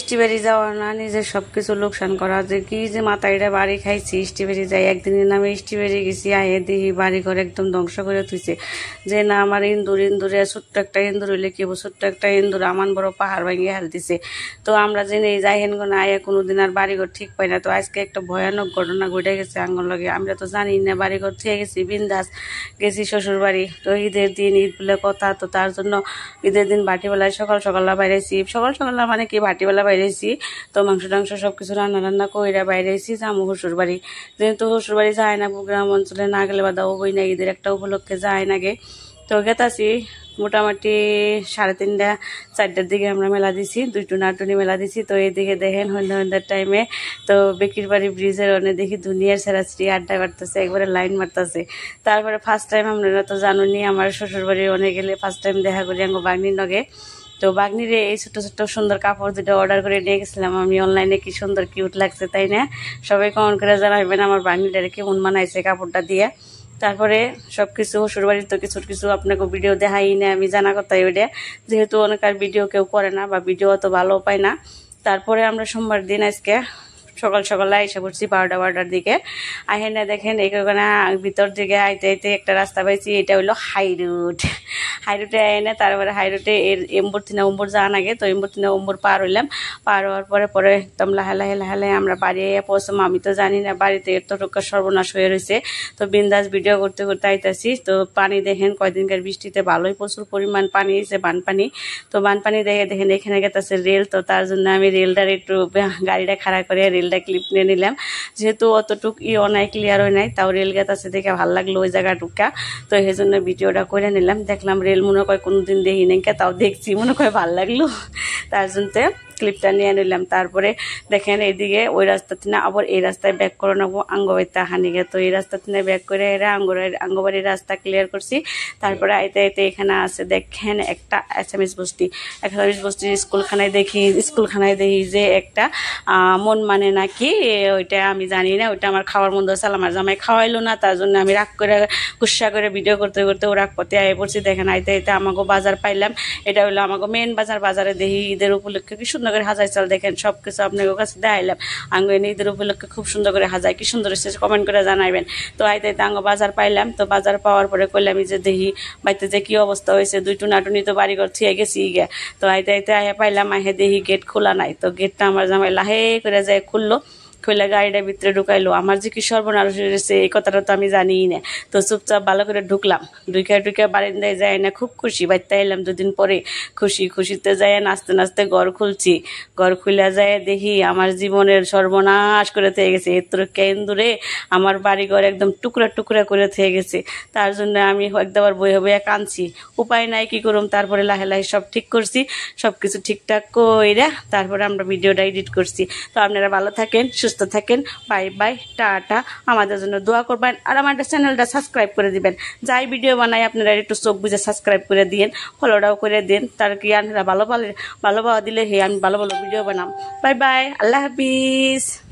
স্টিবেরি যাওয়া না, নিজের সবকিছু লোকসান করা, যে কি যে মাথায়টা বাড়ি খাইছি। স্টিবেরি যাই একদিনের নামে স্টিবেরি গেছি, আয়ে দেখি বাড়ি ঘর একদম ধ্বংস করে তুইছে। যে না আমার ইন্দুরে ছোট্ট একটা ইন্দুর হইলে কি হবো, ছোট্ট একটা ইন্দুর আমান বড় পাহাড় ভাঙিয়ে হাল দিছে। তো আমরা জেনে যাই হেন না আয়া কোনোদিন আর বাড়িঘর ঠিক পাই না। তো আজকে একটা ভয়ানক ঘটনা ঘটে গেছে আঙ্গন লগে। আমরা তো জানি না, বাড়িঘর থেকে গেছি বিন্দাস গেছি শ্বশুর বাড়ি। তো ঈদের দিন, ঈদ বলে কথা, তো তার জন্য ঈদের দিন বাটিবেলায় সকাল সকালটা বাইরেছি। সকাল সকালটা মানে কি বাটিবেলা বাইরেছি। তো মাংস টাংস সব কিছু রান্না কইরা বাইরেছি যাবো শ্বশুর বাড়ি। যেহেতু শ্বশুর বাড়ি যায় না, গ্রাম অঞ্চলে না গেলে বাদা বই না, ঈদের একটা উপলক্ষে যায় না গে। তো গেতাছি মোটামুটি 3:30 4টার দিকে আমরা মেলা দিছি, 2 নাটুনি মেলা দিছি। তো এইদিকে দেখেন সন্ধ্যার টাইমে তো বেকির বাড়ি ব্রিজের অনেক দেখি দুনিয়ার সেরাশ্রী আড্ডা মারতেছে, একবারে লাইন মারতেছে। তারপরে ফার্স্ট টাইম আপনারা তো জানুনি, আমার শ্বশুর বাড়ি অনেক গেলে ফার্স্ট টাইম দেখা করি আঙ্গ বাগনির নগে। তো বাগনিরে এই ছোট ছোট সুন্দর কাপড় দুটো অর্ডার করে নিয়ে গেছিলাম আমি অনলাইনে। কি সুন্দর কিউট লাগছে তাই না? সবাই কমেন্ট করে জানাবেন আমার বাগনিটারে কেমন মানাইছে কাপড়টা দিয়ে। তারপরে সবকিছু শ্বশুর বাড়ির তো কিছু আপনাকে ভিডিও দেখাই না, আমি জানা কথাই ওইটা, যেহেতু অনেক আর ভিডিও কেউ করে না বা ভিডিও অত ভালো পায় না। তারপরে আমরা সোমবার দিন আজকে সকাল সকালে এসে পড়ছি 12টার দিকে। আহেনে দেখেন এখানে ভিতর দিকে আইতে আইতে একটা রাস্তা পাইছি, এটা হইলো হাই রুটে এনে তারপরে হাই রুটে এম্বর থিনা উম্বর যাওয়ার আগে, তো এম্বর থিনা উম্বর পার হইলাম। পার হওয়ার পরে একদম লাহে আমরা বাড়ি পৌঁছাম। আমি তো জানি না বাড়িতে এতটুকু সর্বনাশ হয়ে রয়েছে। তো বিন্দাস ভিডিও করতে করতে আইতাছি। তো পানি দেখেন কয়দিনকার বৃষ্টিতে ভালোই প্রচুর পরিমাণ পানি হয়েছে, বানপানি। তো বানপানি দেখেন এখানে গেতেছে রেল। তো তার জন্য আমি রেলটার একটু গাড়িটা খাড়া করে রেলটা ক্লিপ নিয়ে নিলাম, যেহেতু অতটুক নাই ক্লিয়ার হয় নাই, তাও রেল গেতাছে দেখে ভালো লাগলো ওই জায়গাটুকা। তো এই জন্য ভিডিওটা করে নিলাম। দেখলাম রেল মনে হয় কোনোদিন দেখি নাই, তাও দেখছি মনে হয় ভালো লাগলো, তার জন্য ক্লিপটা নিয়ে নিলাম। তারপরে দেখেন এইদিকে ওই রাস্তা থেকে আবার এই রাস্তায় ব্যাক করে নেবো আঙ্গবাড়িতে হানিকে। তো এই রাস্তা থেকে ব্যাক করে এরা আঙ্গবাড়ির রাস্তা ক্লিয়ার করছি। তারপরে আইতে এখানে আছে দেখেন একটা এসএমএস বস্তি স্কুলখানায় দেখি যে একটা মন মানে নাকি ওইটা আমি জানি না, ওইটা আমার খাওয়ার মধ্যে আছে। আমার জামাই খাওয়াইলো না, তার জন্য আমি রাগ করে গুসা করে ভিডিও করতে ও রাগ পথে আয়ে পড়ছি। দেখেন আইতে আমাকে বাজার পাইলাম। এটা হলো আমাকে মেন বাজারে দেখি ঈদের উপলক্ষে কি সুন্দর করে হাজাই চাল। দেখেন সবকিছু আপনার কাছে দেখাইলাম। আঙ্গ ঈদের উপলক্ষে খুব সুন্দর করে হাজাই, কি সুন্দর এসেছে কমেন্ট করে জানাইবেন। তো আইতে আঙ্গ বাজার পাইলাম। তো বাজার পাওয়ার পরে করলাম যে দেখি বাড়িতে যে কি অবস্থা হয়েছে, 2 নাটুনি তো বাড়িঘর থিয়ে গেছি গে। তো আইতে আহে পাইলাম, আহে দেখি গেট খোলা নাই। তো গেটটা আমার জামাই লাহে করে যায় খুললো, খুলে গাড়িটার ভিতরে ঢুকাইলো। আমার যে কি সর্বনাশ হয়েছে এই কথাটা তো আমি জানিই না। তো চুপচাপ ভালো করে ঢুকলাম, ঢুকে বারিন্দায় যায় না, খুব খুশি। বাড়িতে এলাম 2 দিন পরে, খুশিতে যায় নাচতে ঘর খুলছি। ঘর খুলে যায় দেখি আমার জীবনের সর্বনাশ করে থেকে গেছে। এত কেন্দ্রে আমার বাড়ি ঘর একদম টুকরা করে থেকে গেছে। তার জন্য আমি একবার বইয়া কাঁদছি, উপায় নাই কি করুম। তারপরে লাহে সব ঠিক করছি, সবকিছু ঠিকঠাক কইরা তারপরে আমরা ভিডিওটা এডিট করছি। তো আপনারা ভালো থাকেন, সুস্থ থাকেন, বাই টাটা। আমাদের জন্য দোয়া করবেন আর আমাদের চ্যানেলটা সাবস্ক্রাইব করে দিবেন। যাই ভিডিও বানাই আপনারা একটু চোখ বুঝে সাবস্ক্রাইব করে দিন, ফলোটাও করে দিন। তার কি আপনারা ভালো পাওয়া দিলে আমি ভালো ভিডিও বানাম। বাই আল্লাহ হাফিজ।